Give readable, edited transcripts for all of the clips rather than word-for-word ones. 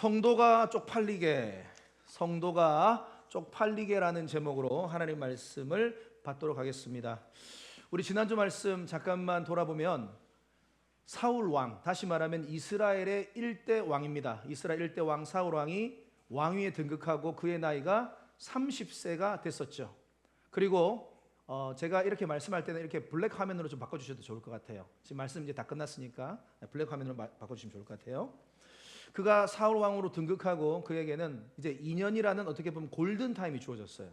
성도가 쪽팔리게라는 제목으로 하나님 말씀을 받도록 하겠습니다. 우리 지난주 말씀 잠깐만 돌아보면 사울 왕, 다시 말하면 이스라엘의 1대 왕입니다. 이스라엘 1대 왕 사울 왕이 왕위에 등극하고 그의 나이가 30세가 됐었죠. 그리고 제가 이렇게 말씀할 때는 이렇게 블랙 화면으로 좀 바꿔주셔도 좋을 것 같아요. 지금 말씀 이제 다 끝났으니까 블랙 화면으로 바꿔주시면 좋을 것 같아요. 그가 사울 왕으로 등극하고 그에게는 이제 2년이라는 어떻게 보면 골든 타임이 주어졌어요.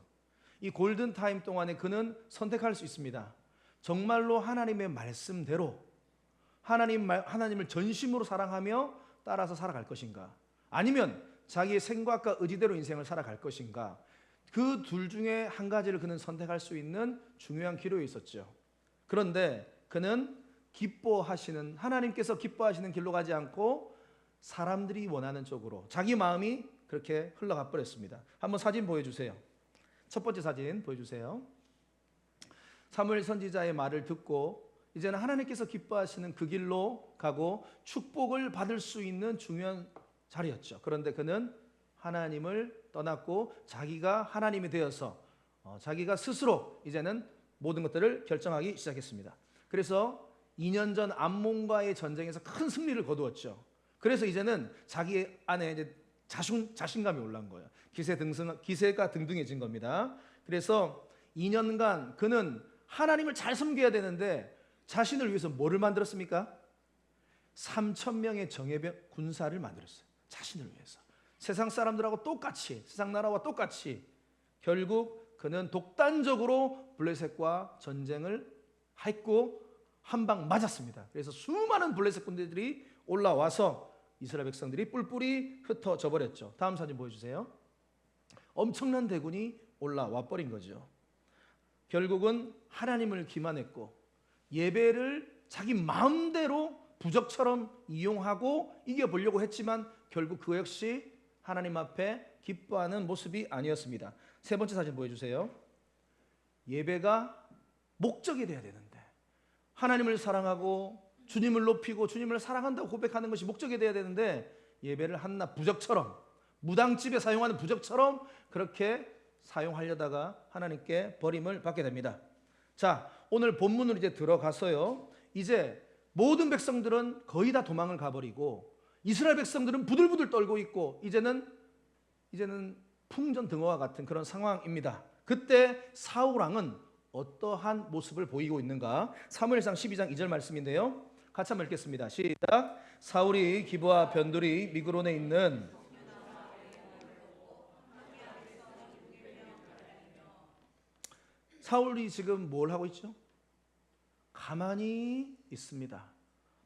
이 골든 타임 동안에 그는 선택할 수 있습니다. 정말로 하나님의 말씀대로 하나님을 전심으로 사랑하며 따라서 살아갈 것인가, 아니면 자기의 생각과 의지대로 인생을 살아갈 것인가, 그 둘 중에 한 가지를 그는 선택할 수 있는 중요한 기로에 있었죠. 그런데 그는 하나님께서 기뻐하시는 길로 가지 않고 사람들이 원하는 쪽으로 자기 마음이 그렇게 흘러가 버렸습니다. 한번 사진 보여주세요. 첫 번째 사진 보여주세요. 사무엘 선지자의 말을 듣고 이제는 하나님께서 기뻐하시는 그 길로 가고 축복을 받을 수 있는 중요한 자리였죠. 그런데 그는 하나님을 떠났고 자기가 하나님이 되어서 자기가 스스로 이제는 모든 것들을 결정하기 시작했습니다. 그래서 2년 전 암몬과의 전쟁에서 큰 승리를 거두었죠. 그래서 이제는 자기 안에 이제 자신감이 올라온 거예요. 기세가 등등해진 겁니다. 그래서 2년간 그는 하나님을 잘 섬겨야 되는데 자신을 위해서 뭐를 만들었습니까? 3,000명의 정예병 군사를 만들었어요. 자신을 위해서. 세상 사람들하고 똑같이, 세상 나라와 똑같이. 결국 그는 독단적으로 블레셋과 전쟁을 했고 한 방 맞았습니다. 그래서 수많은 블레셋 군대들이 올라와서 이스라엘 백성들이 뿔뿔이 흩어져 버렸죠. 다음 사진 보여주세요. 엄청난 대군이 올라와 버린 거죠. 결국은 하나님을 기만했고 예배를 자기 마음대로 부적처럼 이용하고 이겨보려고 했지만 결국 그 역시 하나님 앞에 기뻐하는 모습이 아니었습니다. 세 번째 사진 보여주세요. 예배가 목적이 돼야 되는데, 하나님을 사랑하고 주님을 높이고 주님을 사랑한다고 고백하는 것이 목적이 돼야 되는데 예배를 한낱 부적처럼, 무당집에 사용하는 부적처럼 그렇게 사용하려다가 하나님께 버림을 받게 됩니다. 자, 오늘 본문으로 이제 들어가서요, 이제 모든 백성들은 거의 다 도망을 가버리고 이스라엘 백성들은 부들부들 떨고 있고 이제는 풍전등화와 같은 그런 상황입니다. 그때 사울 왕은 어떠한 모습을 보이고 있는가? 사무엘상 12장 2절 말씀인데요, 같이 한번 읽겠습니다. 시작. 사울이 기브와 변두리 미그론에 있는 사울이 지금 뭘 하고 있죠? 가만히 있습니다.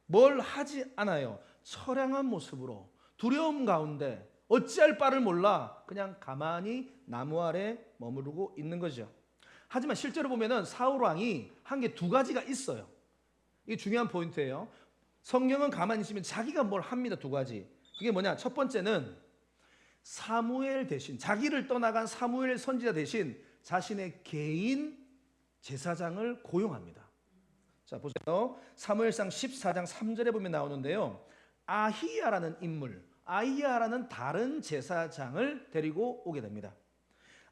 뭘 하지 않아요. 처량한 모습으로 두려움 가운데 어찌할 바를 몰라 그냥 가만히 나무 아래 머무르고 있는 거죠. 하지만 실제로 보면은 사울 왕이 한 게 두 가지가 있어요. 이게 중요한 포인트예요. 성경은 가만히 있으면 자기가 뭘 합니다. 두 가지. 그게 뭐냐? 첫 번째는 사무엘 대신, 자기를 떠나간 사무엘 선지자 대신 자신의 개인 제사장을 고용합니다. 자, 보세요. 사무엘상 14장 3절에 보면 나오는데요, 아히야라는 인물, 아히야라는 다른 제사장을 데리고 오게 됩니다.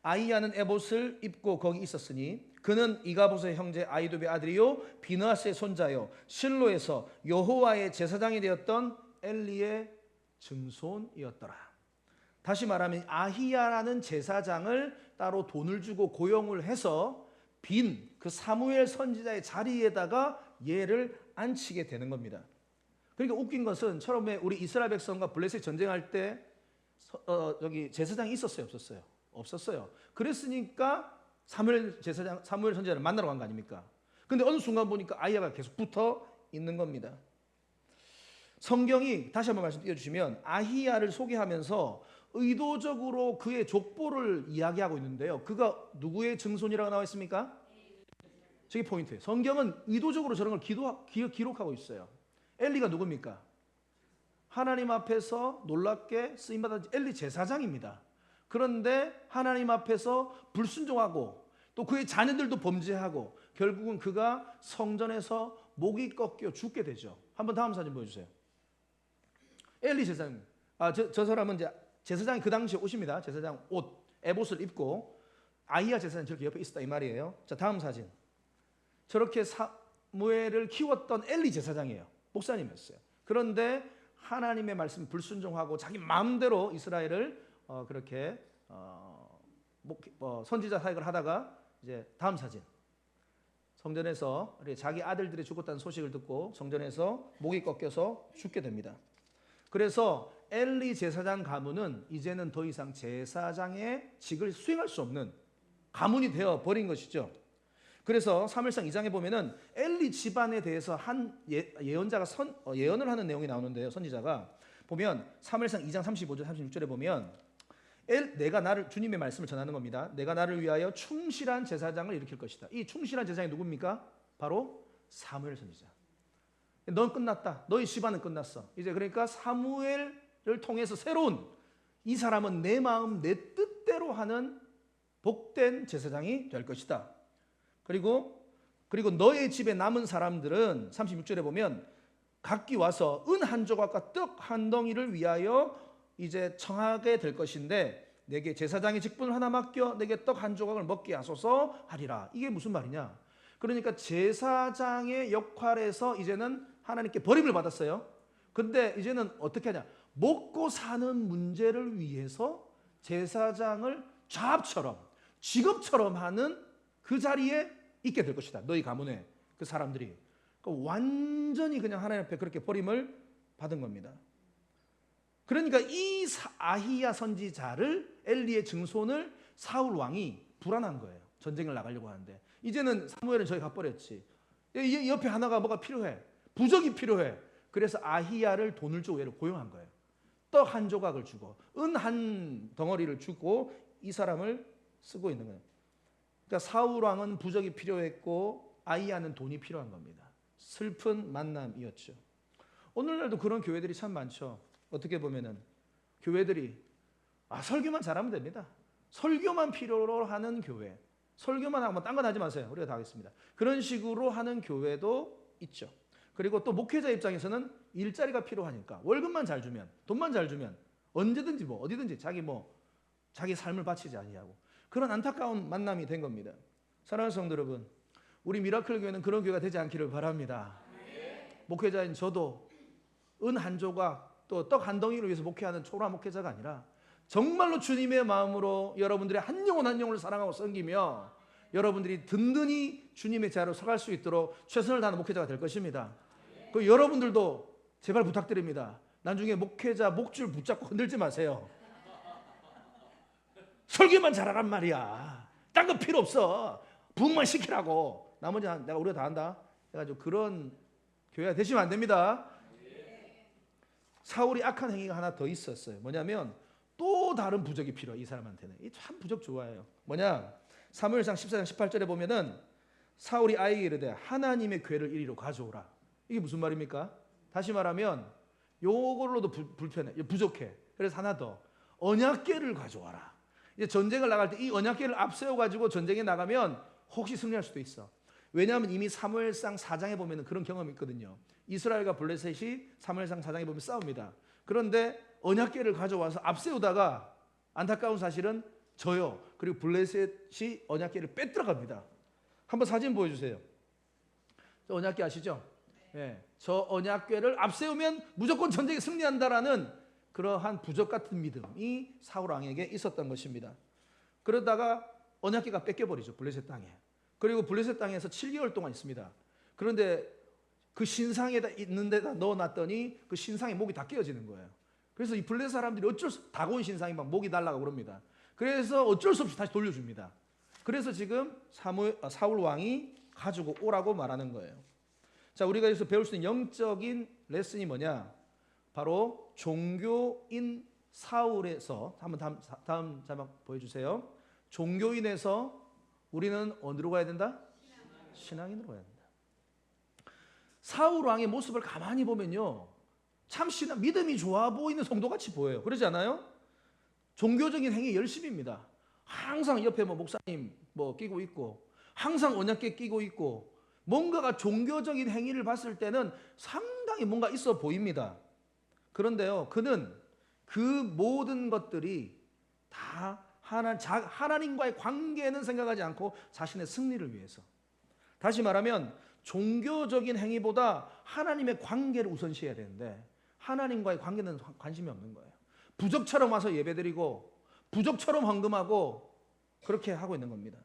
아히야는 에봇을 입고 거기 있었으니 그는 이가봇의 형제 아히도의 아들이요 비느하스의 손자요 실로에서 여호와의 제사장이 되었던 엘리의 증손이었더라. 다시 말하면 아히야라는 제사장을 따로 돈을 주고 고용을 해서 빈 그 사무엘 선지자의 자리에다가 얘를 앉히게 되는 겁니다. 그러니까 웃긴 것은 처음에 우리 이스라엘 백성과 블레셋 전쟁할 때 여기 제사장이 있었어요, 없었어요? 없었어요. 그랬으니까 사무엘 선지자를 만나러 간 거 아닙니까? 근데 어느 순간 보니까 아히야가 계속 붙어 있는 겁니다. 성경이 다시 한번 말씀 띄워주시면 아히야를 소개하면서 의도적으로 그의 족보를 이야기하고 있는데요, 그가 누구의 증손이라고 나와 있습니까? 저게 포인트예요. 성경은 의도적으로 저런 걸 기록하고 있어요. 엘리가 누굽니까? 하나님 앞에서 놀랍게 쓰임받은 엘리 제사장입니다. 그런데 하나님 앞에서 불순종하고 또 그의 자녀들도 범죄하고 결국은 그가 성전에서 목이 꺾여 죽게 되죠. 한번 다음 사진 보여주세요. 엘리 제사장, 저 사람은 이제 제사장이 그 당시에 옷입니다. 제사장 옷, 에봇을 입고 아히야 제사장이 저렇게 옆에 있었다 이 말이에요. 자, 다음 사진. 저렇게 사무엘을 키웠던 엘리 제사장이에요. 목사님이었어요. 그런데 하나님의 말씀 불순종하고 자기 마음대로 이스라엘을 그렇게 선지자 사역을 하다가 이제 다음 사진. 성전에서 자기 아들들이 죽었다는 소식을 듣고 성전에서 목이 꺾여서 죽게 됩니다. 그래서 엘리 제사장 가문은 이제는 더 이상 제사장의 직을 수행할 수 없는 가문이 되어 버린 것이죠. 그래서 사무엘상 2장에 보면은 엘리 집안에 대해서 한 예언자가 예언을 하는 내용이 나오는데요. 선지자가 보면 사무엘상 2장 35절 36절에 보면 내가 나를 주님의 말씀을 전하는 겁니다. 내가 나를 위하여 충실한 제사장을 일으킬 것이다. 이 충실한 제사장이 누굽니까? 바로 사무엘 선지자. 넌 끝났다. 너희 집안은 끝났어. 이제 그러니까 사무엘을 통해서 새로운 이 사람은 내 마음 내 뜻대로 하는 복된 제사장이 될 것이다. 그리고 너의 집에 남은 사람들은 36절에 보면 각기 와서 은 한 조각과 떡 한 덩이를 위하여 이제 청하게 될 것인데 내게 제사장의 직분을 하나 맡겨 내게 떡 한 조각을 먹게 하소서 하리라. 이게 무슨 말이냐? 그러니까 제사장의 역할에서 이제는 하나님께 버림을 받았어요. 근데 이제는 어떻게 하냐? 먹고 사는 문제를 위해서 제사장을 잡처럼 직업처럼 하는 그 자리에 있게 될 것이다. 너희 가문에 그 사람들이. 그러니까 완전히 그냥 하나님 앞에 그렇게 버림을 받은 겁니다. 그러니까 이 아히야 선지자를 엘리의 증손을 사울 왕이 불안한 거예요. 전쟁을 나가려고 하는데 이제는 사무엘은 저기 가버렸지. 옆에 하나가 뭐가 필요해. 부적이 필요해. 그래서 아히야를 돈을 주고 얘를 고용한 거예요. 떡 한 조각을 주고 은 한 덩어리를 주고 이 사람을 쓰고 있는 거예요. 그러니까 사울 왕은 부적이 필요했고 아히야는 돈이 필요한 겁니다. 슬픈 만남이었죠. 오늘날도 그런 교회들이 참 많죠. 어떻게 보면은 교회들이 설교만 잘하면 됩니다. 설교만 필요로 하는 교회. 설교만 하고 딴 건 하지 마세요. 우리가 다 하겠습니다. 그런 식으로 하는 교회도 있죠. 그리고 또 목회자 입장에서는 일자리가 필요하니까 월급만 잘 주면 돈만 잘 주면 언제든지 어디든지 자기 삶을 바치지 아니하고 그런 안타까운 만남이 된 겁니다. 사랑하는 성도 여러분, 우리 미라클 교회는 그런 교회가 되지 않기를 바랍니다. 목회자인 저도 은 한 조각 또 떡 한 덩이를 위해서 목회하는 초라 목회자가 아니라 정말로 주님의 마음으로 여러분들의 한 영혼 한 영혼을 사랑하고 섬기며 여러분들이 든든히 주님의 자리로 서갈 수 있도록 최선을 다하는 목회자가 될 것입니다. 그 여러분들도 제발 부탁드립니다. 나중에 목회자 목줄 붙잡고 흔들지 마세요. 설교만 잘하란 말이야. 딴 거 필요 없어. 부흥만 시키라고. 나머지 우리가 다 한다. 해가지고 그런 교회가 되시면 안 됩니다. 사울이 악한 행위가 하나 더 있었어요. 뭐냐면 또 다른 부적이 필요해. 이 사람한테는. 이 참 부적 좋아해요. 뭐냐? 사무엘상 14장 18절에 보면은 사울이 아이에게 이르되 하나님의 궤를 이리로 가져오라. 이게 무슨 말입니까? 다시 말하면 요걸로도 불편해. 부족해. 그래서 하나 더. 언약궤를 가져와라. 이제 전쟁을 나갈 때 이 언약궤를 앞세워 가지고 전쟁에 나가면 혹시 승리할 수도 있어. 왜냐하면 이미 사무엘상 4장에 보면 그런 경험이 있거든요. 이스라엘과 블레셋이 사무엘상 4장에 보면 싸웁니다. 그런데 언약궤를 가져와서 앞세우다가 안타까운 사실은 져요. 그리고 블레셋이 언약궤를 뺏들어갑니다. 한번 사진 보여주세요. 저 언약궤 아시죠? 네. 저 언약궤를 앞세우면 무조건 전쟁에 승리한다라는 그러한 부적 같은 믿음이 사울 왕에게 있었던 것입니다. 그러다가 언약궤가 뺏겨버리죠. 블레셋 땅에. 그리고 블레셋 땅에서 7개월 동안 있습니다. 그런데 그 신상에다 있는 데다 넣어놨더니 그 신상에 목이 다 깨어지는 거예요. 그래서 이 블레셋 사람들이 다고온 신상이 막 목이 날라가고 그럽니다. 그래서 어쩔 수 없이 다시 돌려줍니다. 그래서 지금 사울 왕이 가지고 오라고 말하는 거예요. 자, 우리가 여기서 배울 수 있는 영적인 레슨이 뭐냐? 바로 종교인 사울에서 한번 다음 자막 보여주세요. 종교인에서 우리는 어디로 가야 된다? 신앙인으로 가야 된다. 사울 왕의 모습을 가만히 보면요, 참 믿음이 좋아 보이는 성도같이 보여요. 그러지 않아요? 종교적인 행위 열심입니다. 항상 옆에 목사님 끼고 있고, 항상 언약궤 끼고 있고, 뭔가가 종교적인 행위를 봤을 때는 상당히 뭔가 있어 보입니다. 그런데요, 그는 그 모든 것들이 다 하나님과의 관계는 생각하지 않고 자신의 승리를 위해서. 다시 말하면 종교적인 행위보다 하나님의 관계를 우선시해야 되는데 하나님과의 관계는 관심이 없는 거예요. 부적처럼 와서 예배드리고 부적처럼 헌금하고 그렇게 하고 있는 겁니다.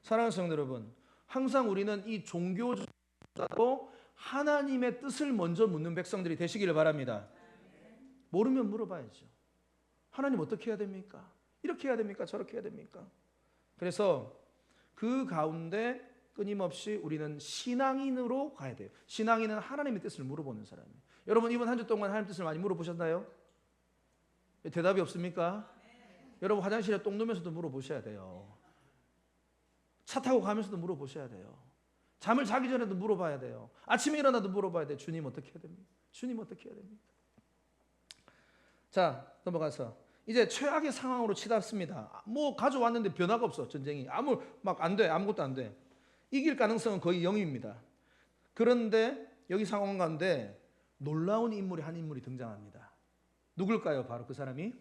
사랑하는 성도 여러분, 항상 우리는 이 종교적으로 하나님의 뜻을 먼저 묻는 백성들이 되시기를 바랍니다. 모르면 물어봐야죠. 하나님 어떻게 해야 됩니까? 이렇게 해야 됩니까? 저렇게 해야 됩니까? 그래서 그 가운데 끊임없이 우리는 신앙인으로 가야 돼요. 신앙인은 하나님의 뜻을 물어보는 사람이에요. 여러분 이번 한 주 동안 하나님 뜻을 많이 물어보셨나요? 대답이 없습니까? 여러분 화장실에 똥 누면서도 물어보셔야 돼요. 차 타고 가면서도 물어보셔야 돼요. 잠을 자기 전에도 물어봐야 돼요. 아침에 일어나도 물어봐야 돼요. 주님 어떻게 해야 됩니까? 주님 어떻게 해야 됩니까? 자, 넘어가서 이제 최악의 상황으로 치닫습니다. 뭐 가져왔는데 변화가 없어. 전쟁이 안 돼. 아무것도 안 돼. 이길 가능성은 거의 0입니다. 그런데 여기 상황 가운데 놀라운 한 인물이 등장합니다. 누굴까요? 바로 그 사람이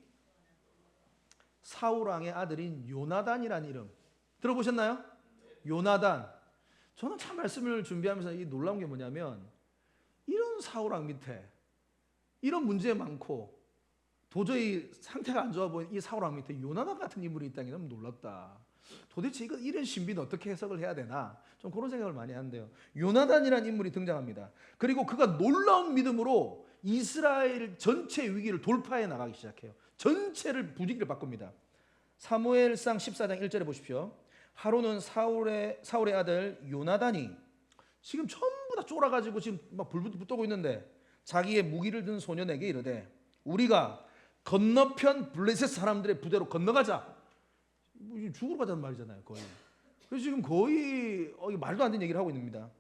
사울 왕의 아들인 요나단이라는 이름 들어보셨나요? 요나단. 저는 참 말씀을 준비하면서 이 놀라운 게 뭐냐면 이런 사울 왕 밑에 이런 문제 많고 도저히 상태가 안 좋아 보이는 이 사울 왕 밑에 요나단 같은 인물이 있다는 게 너무 놀랍다. 도대체 이런 신비는 어떻게 해석을 해야 되나? 좀 그런 생각을 많이 하는데요. 요나단이라는 인물이 등장합니다. 그리고 그가 놀라운 믿음으로 이스라엘 전체 위기를 돌파해 나가기 시작해요. 전체를 분위기를 바꿉니다. 사무엘상 14장 1절에 보십시오. 하루는 사울의 아들 요나단이 지금 전부 다 쫄아가지고 지금 막 불붙 붙고 있는데 자기의 무기를 든 소년에게 이르되 우리가 건너편 블레셋 사람들의 부대로 건너가자. 죽으러 가자는 말이잖아요, 거의. 그래서 지금 거의 말도 안 되는 얘기를 하고 있습니다.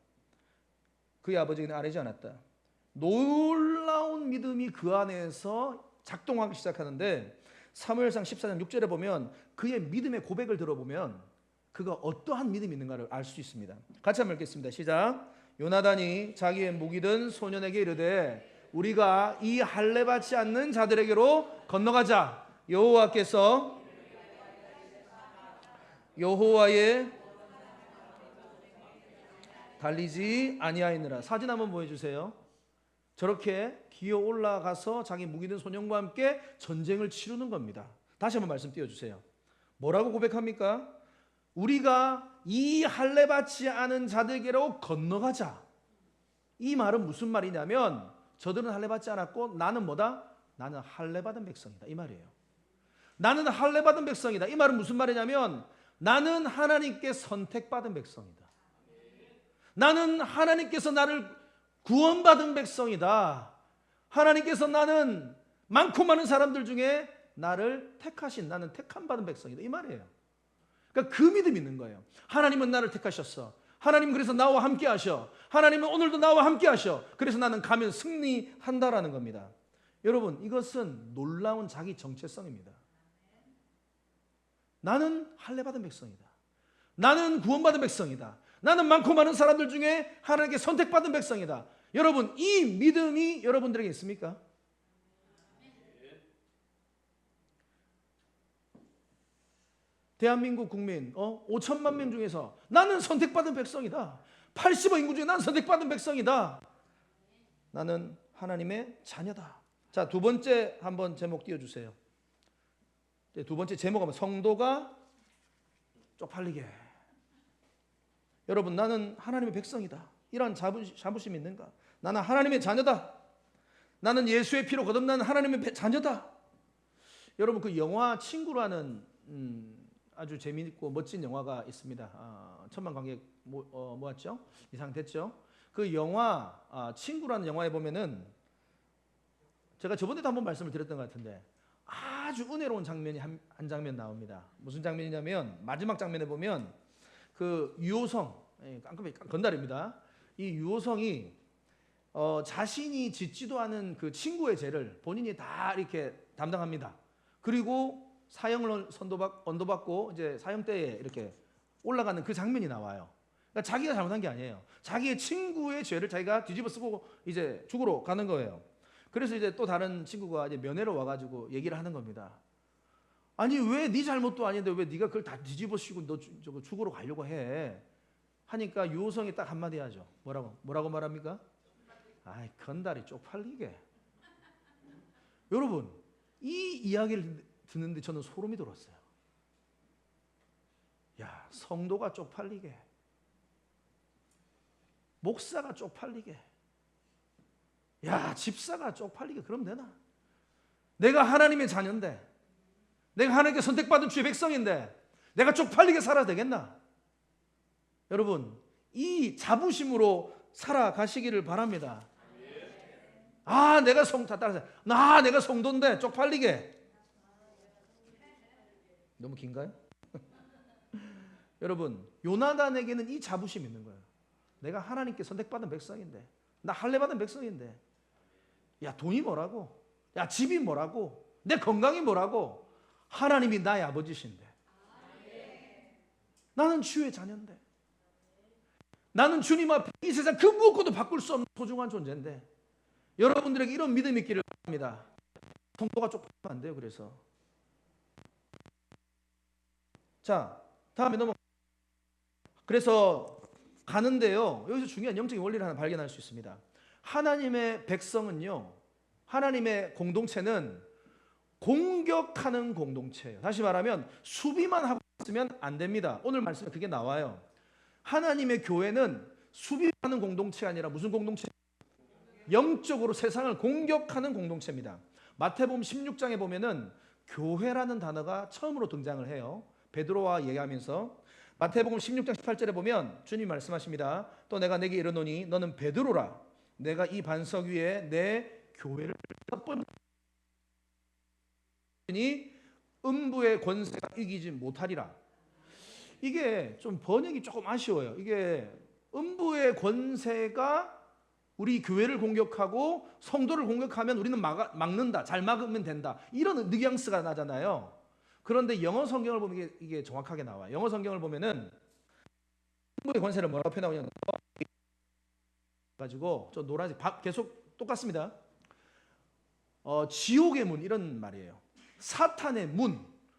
그의 아버지는 아뢰지 않았다. 놀라운 믿음이 그 안에서 작동하기 시작하는데 사무엘상 14장 6절에 보면 그의 믿음의 고백을 들어보면 그가 어떠한 믿음이 있는가를 알 수 있습니다. 같이 한번 읽겠습니다. 시작. 요나단이 자기의 무기든 소년에게 이르되 우리가 이 할례 받지 않는 자들에게로 건너가자. 여호와의 달리지 아니하이느라. 사진 한번 보여주세요. 저렇게 기어 올라가서 자기 무기든 소년과 함께 전쟁을 치르는 겁니다. 다시 한번 말씀 띄워주세요. 뭐라고 고백합니까? 우리가 이 할례 받지 않은 자들에게로 건너가자. 이 말은 무슨 말이냐면 저들은 할례 받지 않았고 나는 뭐다? 나는 할례 받은 백성이다 이 말이에요. 나는 할례 받은 백성이다. 이 말은 무슨 말이냐면 나는 하나님께 선택받은 백성이다. 나는 하나님께서 나를 구원받은 백성이다. 하나님께서 나는 많고 많은 사람들 중에 나를 택하신, 나는 택함 받은 백성이다 이 말이에요. 그러니까 그 믿음이 있는 거예요. 하나님은 나를 택하셨어. 하나님은 그래서 나와 함께 하셔. 하나님은 오늘도 나와 함께 하셔. 그래서 나는 가면 승리한다라는 겁니다. 여러분 이것은 놀라운 자기 정체성입니다. 나는 할례 받은 백성이다. 나는 구원받은 백성이다. 나는 많고 많은 사람들 중에 하나님께 선택받은 백성이다. 여러분 이 믿음이 여러분들에게 있습니까? 대한민국 국민 5천만 명 중에서 나는 선택받은 백성이다. 80억 인구 중에 나는 선택받은 백성이다. 나는 하나님의 자녀다. 자, 두 번째 한번 제목 띄워주세요. 두 번째 제목은 성도가 쪽팔리게. 여러분 나는 하나님의 백성이다. 이런 자부심이 있는가? 나는 하나님의 자녀다. 나는 예수의 피로 거듭난 하나님의 자녀다. 여러분 그 영화 친구라는 아주 재미있고 멋진 영화가 있습니다. 천만 관객 모았죠? 이상 됐죠? 그 영화 친구라는 영화에 보면은 제가 저번에도 한번 말씀을 드렸던 것 같은데 아주 은혜로운 장면이 한 장면 나옵니다. 무슨 장면이냐면 마지막 장면에 보면 그 유호성 깜깜이 건달입니다. 이 유호성이 자신이 짓지도 않은 그 친구의 죄를 본인이 다 이렇게 담당합니다. 그리고 사형을 언도받고 이제 사형대에 이렇게 올라가는 그 장면이 나와요. 그러니까 자기가 잘못한 게 아니에요. 자기의 친구의 죄를 자기가 뒤집어 쓰고 이제 죽으러 가는 거예요. 그래서 이제 또 다른 친구가 이제 면회로 와가지고 얘기를 하는 겁니다. 아니 왜 네 잘못도 아닌데 왜 네가 그걸 다 뒤집어쓰고 너 저거 죽으러 가려고 해? 하니까 유호성이 딱 한마디 하죠. 뭐라고 말합니까? 아이 건달이 쪽팔리게. 여러분 이 이야기를 듣는데 저는 소름이 돋았어요. 야 성도가 쪽팔리게, 목사가 쪽팔리게, 야 집사가 쪽팔리게 그러면 되나? 내가 하나님의 자녀인데, 내가 하나님께 선택받은 주의 백성인데 내가 쪽팔리게 살아야 되겠나? 여러분 이 자부심으로 살아가시기를 바랍니다. 아 내가 내가 성도인데 쪽팔리게. 너무 긴가요? 여러분 요나단에게는 이 자부심이 있는 거예요. 내가 하나님께 선택받은 백성인데, 나 할례받은 백성인데, 야 돈이 뭐라고, 야 집이 뭐라고, 내 건강이 뭐라고, 하나님이 나의 아버지신데, 나는 주의 자녀인데, 나는 주님 앞에 이 세상 그 무엇과도 바꿀 수 없는 소중한 존재인데, 여러분들에게 이런 믿음이 있기를 바랍니다. 성도가 쪽팔리면 안 돼요. 그래서 자 다음에 그래서 가는데요, 여기서 중요한 영적인 원리를 하나 발견할 수 있습니다. 하나님의 백성은요, 하나님의 공동체는 공격하는 공동체예요. 다시 말하면 수비만 하고 있으면 안 됩니다. 오늘 말씀에 그게 나와요. 하나님의 교회는 수비하는 공동체가 아니라 무슨 공동체? 영적으로 세상을 공격하는 공동체입니다. 마태복음 16장에 보면은 교회라는 단어가 처음으로 등장을 해요. 베드로와 얘기하면서 마태복음 16장 18절에 보면 주님 말씀하십니다. 또 내가 내게 이르노니 너는 베드로라. 내가 이 반석 위에 내 교회를 니 음부의 권세가 이기지 못하리라. 이게 좀 번역이 조금 아쉬워요. 이게 음부의 권세가 우리 교회를 공격하고 성도를 공격하면 우리는 막는다, 잘 막으면 된다, 이런 뉘앙스가 나잖아요. 그런데 영어 성경을 보면 이게 정확하게 나와요. 영어 성경을 보면은 음부의 권세를 뭐라고 표현하냐면 가지고 저 노란색 계속 똑같습니다. 지옥의 문 이런 말이에요. 사탄의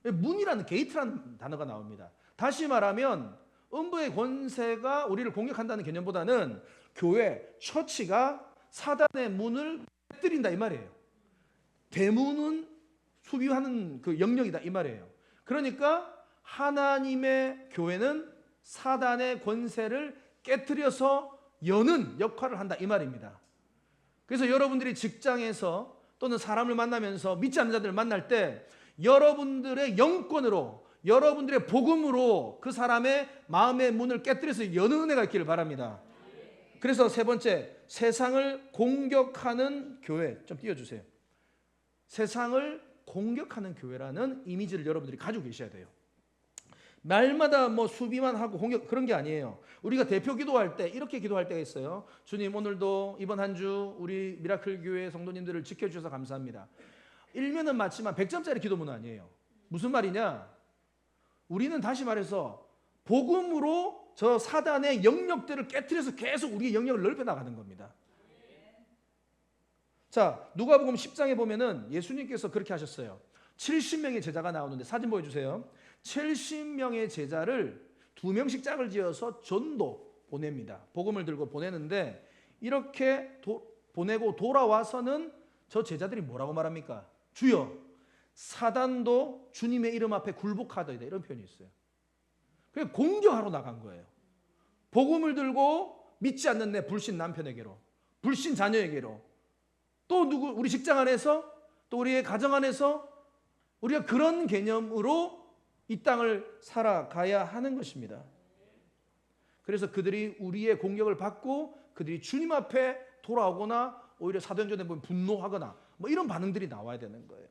문이라는 게이트라는 단어가 나옵니다. 다시 말하면 음부의 권세가 우리를 공격한다는 개념보다는 교회, 처치가 사단의 문을 깨뜨린다 이 말이에요. 대문은 수비하는 그 영역이다 이 말이에요. 그러니까 하나님의 교회는 사단의 권세를 깨뜨려서 여는 역할을 한다 이 말입니다. 그래서 여러분들이 직장에서 또는 사람을 만나면서 믿지 않는 자들을 만날 때 여러분들의 영권으로, 여러분들의 복음으로 그 사람의 마음의 문을 깨뜨려서 여는 은혜가 있기를 바랍니다. 그래서 세 번째, 세상을 공격하는 교회. 좀 띄워주세요. 세상을 공격하는 교회라는 이미지를 여러분들이 가지고 계셔야 돼요. 날마다 뭐 수비만 하고 공격 그런 게 아니에요. 우리가 대표 기도할 때 이렇게 기도할 때가 있어요. 주님 오늘도 이번 한 주 우리 미라클 교회 성도님들을 지켜주셔서 감사합니다. 일면은 맞지만 100점짜리 기도문은 아니에요. 무슨 말이냐? 우리는 다시 말해서 복음으로 저 사단의 영역들을 깨트려서 계속 우리의 영역을 넓혀 나가는 겁니다. 자, 누가복음 10장에 보면은 예수님께서 그렇게 하셨어요. 70명의 제자가 나오는데 사진 보여주세요. 70명의 제자를 2명씩 짝을 지어서 전도 보냅니다. 복음을 들고 보내는데 이렇게 보내고 돌아와서는 저 제자들이 뭐라고 말합니까? 주여, 사단도 주님의 이름 앞에 굴복하더이다 이런 표현이 있어요. 그냥 공격하러 나간 거예요. 복음을 들고 믿지 않는 내 불신 남편에게로, 불신 자녀에게로, 또 우리 직장 안에서, 또 우리의 가정 안에서 우리가 그런 개념으로 이 땅을 살아가야 하는 것입니다. 그래서 그들이 우리의 공격을 받고 그들이 주님 앞에 돌아오거나 오히려 사도행전에 보면 분노하거나 뭐 이런 반응들이 나와야 되는 거예요.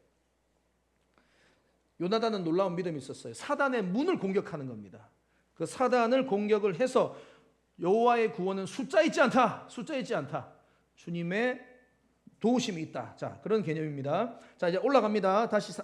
요나단은 놀라운 믿음이 있었어요. 사단의 문을 공격하는 겁니다. 그 사단을 공격을 해서 여호와의 구원은 숫자 있지 않다. 숫자 있지 않다. 주님의 도우심이 있다. 자, 그런 개념입니다. 자, 이제 올라갑니다. 다시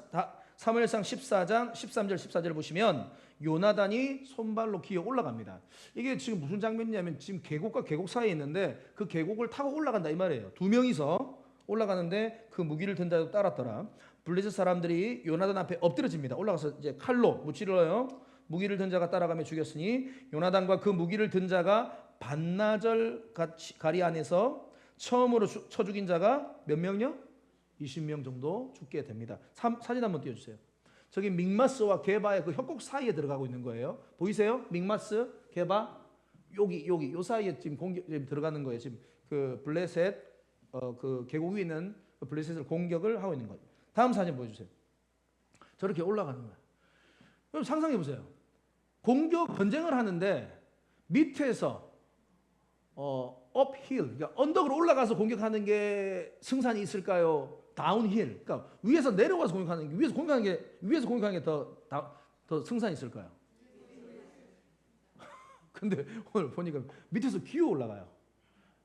사무엘상 14장 13절 14절을 보시면 요나단이 손발로 기어 올라갑니다. 이게 지금 무슨 장면이냐면 지금 계곡과 계곡 사이에 있는데 그 계곡을 타고 올라간다 이 말이에요. 두 명이서 올라가는데 그 무기를 든 자도 따랐더라. 블레셋 사람들이 요나단 앞에 엎드려집니다. 올라가서 이제 칼로 무찌르러요. 무기를 든 자가 따라가며 죽였으니 요나단과 그 무기를 든 자가 반나절 가리 안에서 처음으로 쳐 죽인 자가 몇 명요? 20명 정도 죽게 됩니다. 사진 한번 띄워주세요. 저기 믹마스와 게바의 그 협곡 사이에 들어가고 있는 거예요. 보이세요? 믹마스, 게바, 여기 요 사이에 지금 지금 들어가는 거예요. 지금 그 블레셋 그 계곡 위에 있는 그 블레셋을 공격을 하고 있는 거예요. 다음 사진 보여주세요. 저렇게 올라가는 거예요. 여러분 상상해 보세요. 공격 전쟁을 하는데 밑에서 업힐, 그러니까 언덕으로 올라가서 공격하는 게 승산이 있을까요? 다운힐, 그러니까 위에서 내려와서 공격하는 게 위에서 공격하는 게 더 승산이 있을까요? 근데 오늘 보니까 밑에서 기어 올라가요.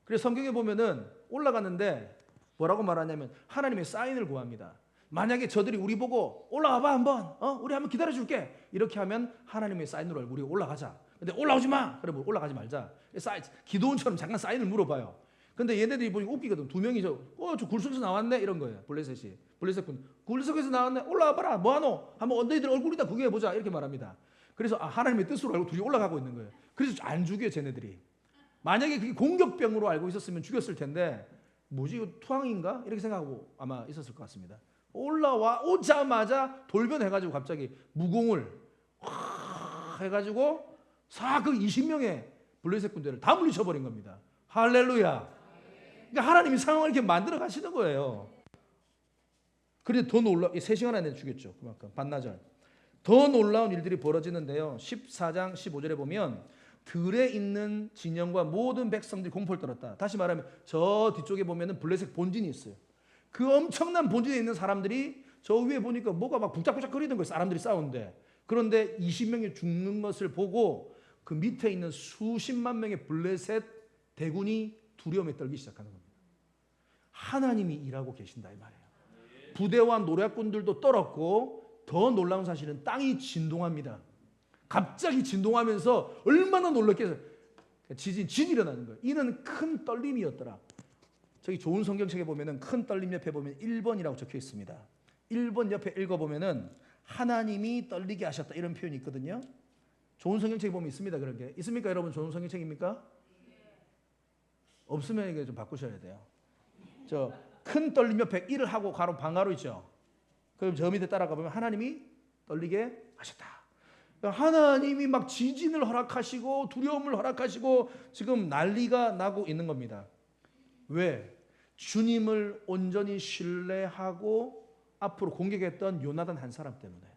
그래서 성경에 보면은 올라가는데 뭐라고 말하냐면 하나님의 사인을 구합니다. 만약에 저들이 우리 보고 올라와봐 한번, 우리 한번 기다려줄게 이렇게 하면 하나님의 사인으로 알고 우리가 올라가자. 근데 올라오지 마. 그러면 올라가지 말자. 기도원처럼 잠깐 사인을 물어봐요. 근데 얘네들이 보니까 웃기거든. 두 명이 저 굴속에서 나왔네 이런 거예요. 블레셋이. 블레셋군. 굴속에서 나왔네. 올라와봐라. 뭐하노? 한번 너희들 얼굴이다 구경해보자. 이렇게 말합니다. 그래서 하나님의 뜻으로 알고 둘이 올라가고 있는 거예요. 그래서 안 죽여요 쟤네들이. 만약에 그게 공격병으로 알고 있었으면 죽였을 텐데 뭐지 이거 투항인가? 이렇게 생각하고 아마 있었을 것 같습니다. 오자마자 돌변해가지고 갑자기 무공을 해가지고 그 20명의 블레셋 군대를 다 물리쳐버린 겁니다. 할렐루야. 그러니까 하나님이 상황을 이렇게 만들어 가시는 거예요. 그런데 더 놀라 3시간 안에 죽였죠. 그만큼 반나절. 더 놀라운 일들이 벌어지는데요. 14장 15절에 보면 들에 있는 진영과 모든 백성들이 공포를 떨었다. 다시 말하면 저 뒤쪽에 보면은 블레셋 본진이 있어요. 그 엄청난 본진에 있는 사람들이 저 위에 보니까 뭐가 막 북적북적 거리는 거예요. 사람들이 싸우는데. 그런데 20명이 죽는 것을 보고 그 밑에 있는 수십만 명의 블레셋 대군이 두려움에 떨기 시작하는 겁니다. 하나님이 일하고 계신다 이 말이에요. 부대와 노략군들도 떨었고 더 놀라운 사실은 땅이 진동합니다. 갑자기 진동하면서 얼마나 놀랍게 진이 일어나는 거예요. 이는 큰 떨림이었더라. 저기 좋은 성경책에 보면은 큰 떨림 옆에 보면 1번이라고 적혀 있습니다. 1번 옆에 읽어보면은 하나님이 떨리게 하셨다 이런 표현이 있거든요. 좋은 성경책에 보면 있습니다. 그런 게 있습니까 여러분? 좋은 성경책입니까? 없으면 이게 좀 바꾸셔야 돼요. 저 큰 떨림 옆에 1을 하고 가로 방가로 있죠. 그럼 저 밑에 따라가 보면 하나님이 떨리게 하셨다. 하나님이 막 지진을 허락하시고 두려움을 허락하시고 지금 난리가 나고 있는 겁니다. 왜? 주님을 온전히 신뢰하고 앞으로 공격했던 요나단 한 사람 때문에.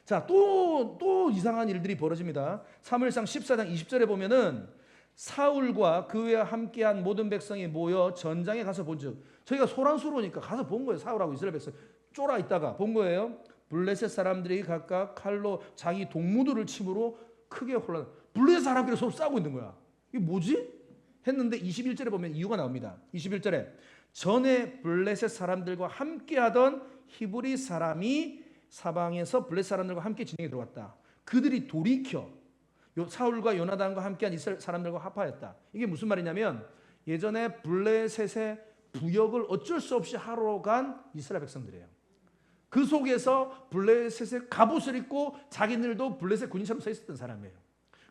자, 또 이상한 일들이 벌어집니다. 사무엘상 14장 20절에 보면은 사울과 그와 함께한 모든 백성이 모여 전장에 가서 본즉, 저희가 소란스러우니까 가서 본 거예요. 사울하고 이스라엘 백성 쫄아 있다가 본 거예요. 블레셋 사람들이 각각 칼로 자기 동무들을 침으로 크게 혼란. 블레셋 사람들이 서로 싸우고 있는 거야. 이게 뭐지? 했는데 21절에 보면 이유가 나옵니다. 21절에 전에 블레셋 사람들과 함께하던 히브리 사람이 사방에서 블레셋 사람들과 함께 진영에 들어왔다. 그들이 돌이켜 사울과 요나단과 함께한 이스라엘 사람들과 합하였다. 이게 무슨 말이냐면 예전에 블레셋의 부역을 어쩔 수 없이 하러 간 이스라엘 백성들이에요. 그 속에서 블레셋의 갑옷을 입고 자기들도 블레셋 군인처럼 서 있었던 사람이에요.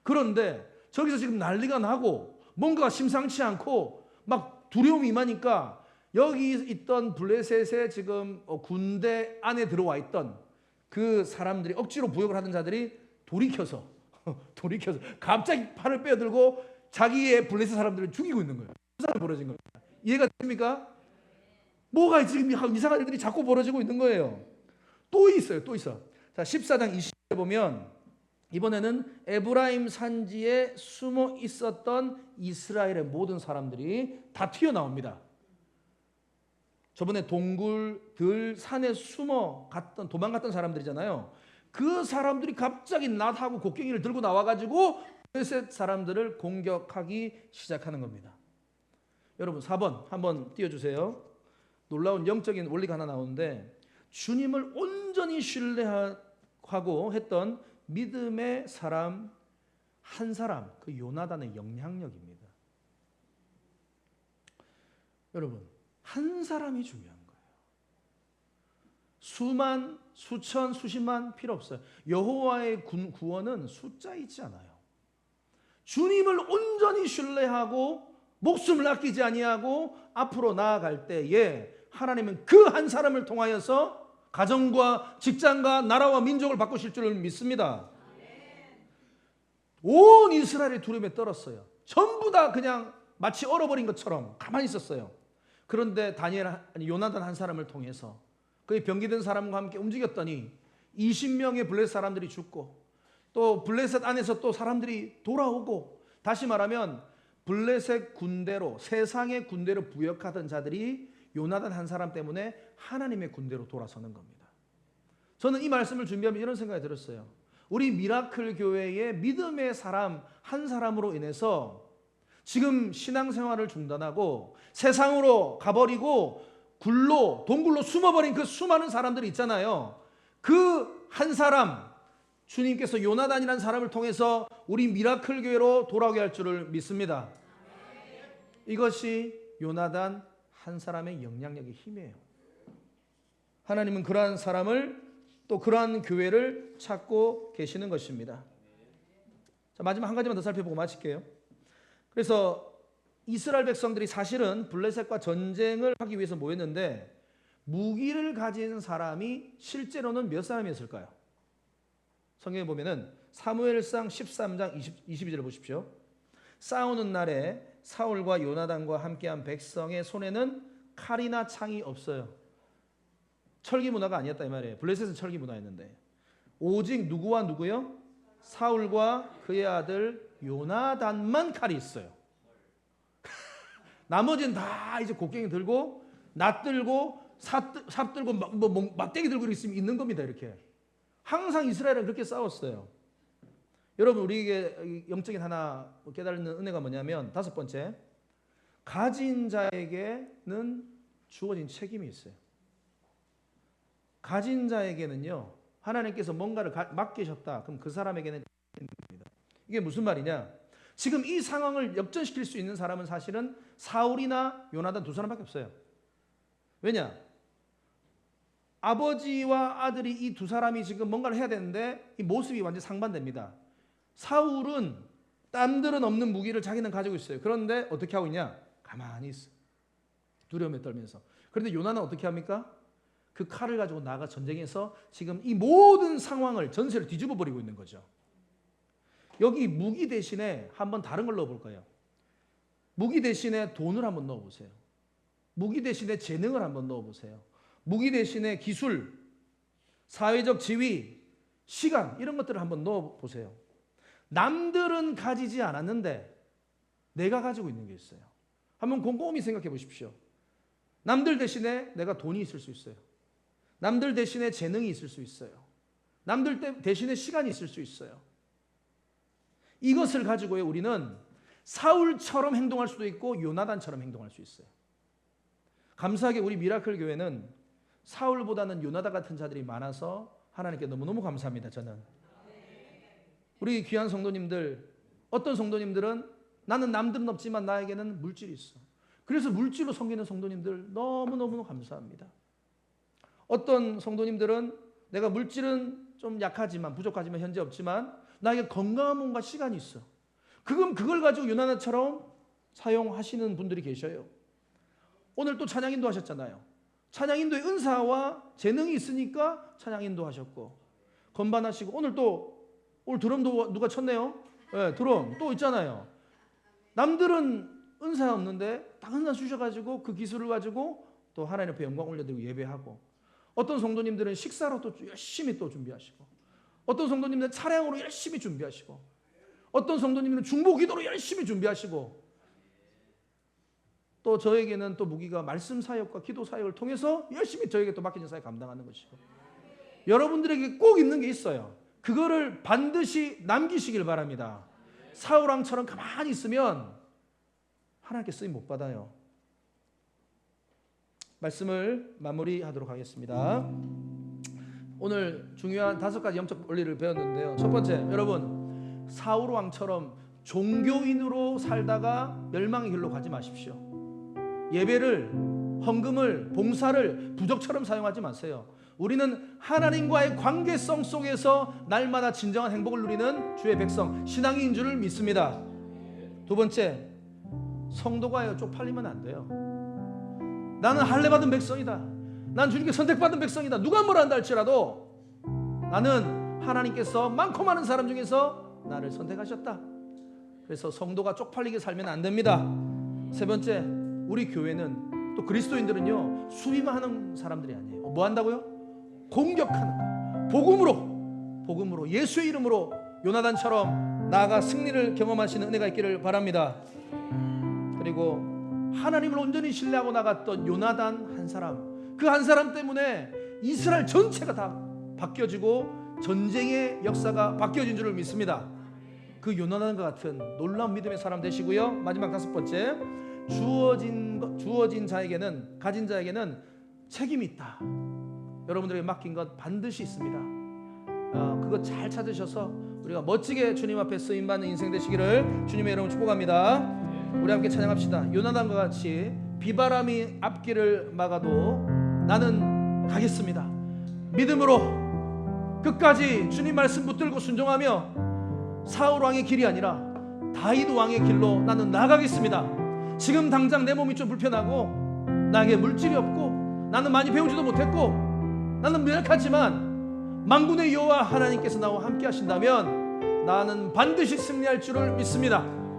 그런데 저기서 지금 난리가 나고 뭔가 심상치 않고 막 두려움이 임하니까 여기 있던 블레셋의 지금 군대 안에 들어와 있던 그 사람들이 억지로 부역을 하던 자들이 돌이켜서 갑자기 팔을 빼어들고 자기의 블레셋 사람들을 죽이고 있는 거예요. 무슨 벌어진 겁니다. 이해가 됩니까? 뭐가 지금 이상한 일들이 자꾸 벌어지고 있는 거예요. 또 있어요. 자, 14장 20절에 보면 이번에는 에브라임 산지에 숨어 있었던 이스라엘의 모든 사람들이 다 튀어나옵니다. 저번에 동굴들 산에 도망갔던 사람들이잖아요. 그 사람들이 갑자기 낫하고 곡괭이를 들고 나와가지고 블레셋 사람들을 공격하기 시작하는 겁니다. 여러분 4번 한번 띄워주세요. 놀라운 영적인 원리가 하나 나오는데 주님을 온전히 신뢰하고 했던 믿음의 사람 한 사람, 그 요나단의 영향력입니다. 여러분 한 사람이 중요한 거예요. 수만, 수천, 수십만 필요 없어요. 여호와의 구원은 숫자에 있지 않아요. 주님을 온전히 신뢰하고 목숨을 아끼지 아니하고 앞으로 나아갈 때에 하나님은 그 한 사람을 통하여서 가정과 직장과 나라와 민족을 바꾸실 줄을 믿습니다. 온 이스라엘이 두려움에 떨었어요. 전부 다 그냥 마치 얼어버린 것처럼 가만히 있었어요. 그런데 요나단 한 사람을 통해서 그의 병기된 사람과 함께 움직였더니 20명의 블레셋 사람들이 죽고 또 블레셋 안에서 또 사람들이 돌아오고, 다시 말하면 블레셋 군대로, 세상의 군대로 부역하던 자들이 요나단 한 사람 때문에 하나님의 군대로 돌아서는 겁니다. 저는 이 말씀을 준비하면 이런 생각이 들었어요. 우리 미라클 교회의 믿음의 사람 한 사람으로 인해서 지금 신앙생활을 중단하고 세상으로 가버리고 동굴로 숨어버린 그 수많은 사람들이 있잖아요. 그 한 사람, 주님께서 요나단이라는 사람을 통해서 우리 미라클 교회로 돌아오게 할 줄을 믿습니다. 이것이 요나단 한 사람의 영향력의 힘이에요. 하나님은 그러한 사람을, 또 그러한 교회를 찾고 계시는 것입니다. 자, 마지막 한 가지만 더 살펴보고 마칠게요. 그래서 이스라엘 백성들이 사실은 블레셋과 전쟁을 하기 위해서 모였는데 무기를 가진 사람이 실제로는 몇 사람이었을까요? 성경에 보면은 사무엘상 13장 22절을 보십시오. 싸우는 날에 사울과 요나단과 함께한 백성의 손에는 칼이나 창이 없어요. 철기 문화가 아니었다 이 말이에요. 블레셋은 철기 문화였는데 오직 누구와 누구요? 사울과 그의 아들 요나단만 칼이 있어요. 나머지는 다 이제 곡괭이 들고 낫 들고 삽 들고 막대기 들고 이렇게 있는 겁니다. 이렇게 항상 이스라엘은 그렇게 싸웠어요. 여러분, 우리에게 영적인 하나 깨달는 은혜가 뭐냐면, 다섯 번째, 가진 자에게는 주어진 책임이 있어요. 가진 자에게는요, 하나님께서 뭔가를 맡기셨다. 그럼 그 사람에게는 책임입니다. 이게 무슨 말이냐? 지금 이 상황을 역전시킬 수 있는 사람은 사실은 사울이나 요나단 두 사람밖에 없어요. 왜냐? 아버지와 아들이 이 두 사람이 지금 뭔가를 해야 되는데 이 모습이 완전 상반됩니다. 사울은 땀들은 없는 무기를 자기는 가지고 있어요. 그런데 어떻게 하고 있냐? 가만히 있어. 두려움에 떨면서. 그런데 요나는 어떻게 합니까? 그 칼을 가지고 나가 전쟁에서 지금 이 모든 상황을, 전세를 뒤집어 버리고 있는 거죠. 여기 무기 대신에 한번 다른 걸 넣어볼 거예요. 무기 대신에 돈을 한번 넣어보세요. 무기 대신에 재능을 한번 넣어보세요. 무기 대신에 기술, 사회적 지위, 시간, 이런 것들을 한번 넣어보세요. 남들은 가지지 않았는데 내가 가지고 있는 게 있어요. 한번 곰곰이 생각해 보십시오. 남들 대신에 내가 돈이 있을 수 있어요. 남들 대신에 재능이 있을 수 있어요. 남들 대신에 시간이 있을 수 있어요. 이것을 가지고 우리는 사울처럼 행동할 수도 있고 요나단처럼 행동할 수 있어요. 감사하게 우리 미라클 교회는 사울보다는 요나단 같은 자들이 많아서 하나님께 너무너무 감사합니다. 저는 우리 귀한 성도님들, 어떤 성도님들은 나는 남들은 없지만 나에게는 물질이 있어. 그래서 물질로 섬기는 성도님들 너무너무 감사합니다. 어떤 성도님들은 내가 물질은 좀 약하지만, 부족하지만, 현재 없지만 나에게 건강한 몸과 시간이 있어. 그걸 가지고 요나단처럼 사용하시는 분들이 계셔요. 오늘 또 찬양인도 하셨잖아요. 찬양인도의 은사와 재능이 있으니까 찬양인도 하셨고, 건반하시고, 오늘 드럼도 누가 쳤네요. 네, 드럼 또 있잖아요. 남들은 은사 없는데 딱 은사 주셔가지고 그 기술을 가지고 또 하나님 앞에 영광 올려드리고 예배하고, 어떤 성도님들은 식사로 또 열심히 또 준비하시고, 어떤 성도님들은 차량으로 열심히 준비하시고, 어떤 성도님들은 중보 기도로 열심히 준비하시고, 또 저에게는 또 무기가 말씀 사역과 기도 사역을 통해서 열심히 저에게 또 맡겨진 사역 감당하는 것이고, 여러분들에게 꼭 있는 게 있어요. 그거를 반드시 남기시길 바랍니다. 사울왕처럼 가만히 있으면 하나님께 쓰임 못 받아요. 말씀을 마무리하도록 하겠습니다. 오늘 중요한 5가지 영적 원리를 배웠는데요. 첫 번째, 여러분, 사울왕처럼 종교인으로 살다가 멸망의 길로 가지 마십시오. 예배를 헌금을, 봉사를 부적처럼 사용하지 마세요. 우리는 하나님과의 관계성 속에서 날마다 진정한 행복을 누리는 주의 백성, 신앙인 줄을 믿습니다. 두 번째, 성도가 쪽팔리면 안 돼요. 나는 할례받은 백성이다. 난 주님께 선택받은 백성이다. 누가 뭐라 한다 할지라도 나는 하나님께서 많고 많은 사람 중에서 나를 선택하셨다. 그래서 성도가 쪽팔리게 살면 안 됩니다. 세 번째, 우리 교회는 또 그리스도인들은요, 수비만 하는 사람들이 아니에요. 뭐 한다고요? 공격하는 거예요. 복음으로 예수의 이름으로 요나단처럼 나아가 승리를 경험하시는 은혜가 있기를 바랍니다. 그리고 하나님을 온전히 신뢰하고 나갔던 요나단 한 사람, 그 한 사람 때문에 이스라엘 전체가 다 바뀌어지고 전쟁의 역사가 바뀌어진 줄을 믿습니다. 그 요나단과 같은 놀라운 믿음의 사람 되시고요. 마지막 다섯 번째, 주어진 자에게는, 가진 자에게는 책임이 있다. 여러분들에게 맡긴 것 반드시 있습니다. 그거 잘 찾으셔서 우리가 멋지게 주님 앞에 쓰임받는 인생 되시기를 주님의 이름으로 축복합니다. 우리 함께 찬양합시다. 요나단과 같이 비바람이 앞길을 막아도 나는 가겠습니다. 믿음으로 끝까지 주님 말씀 붙들고 순종하며 사울 왕의 길이 아니라 다윗 왕의 길로 나는 나아가겠습니다. 지금 당장 내 몸이 좀 불편하고 나에게 물질이 없고 나는 많이 배우지도 못했고 나는 미약하지만 만군의 여호와 하나님께서 나와 함께 하신다면 나는 반드시 승리할 줄을 믿습니다.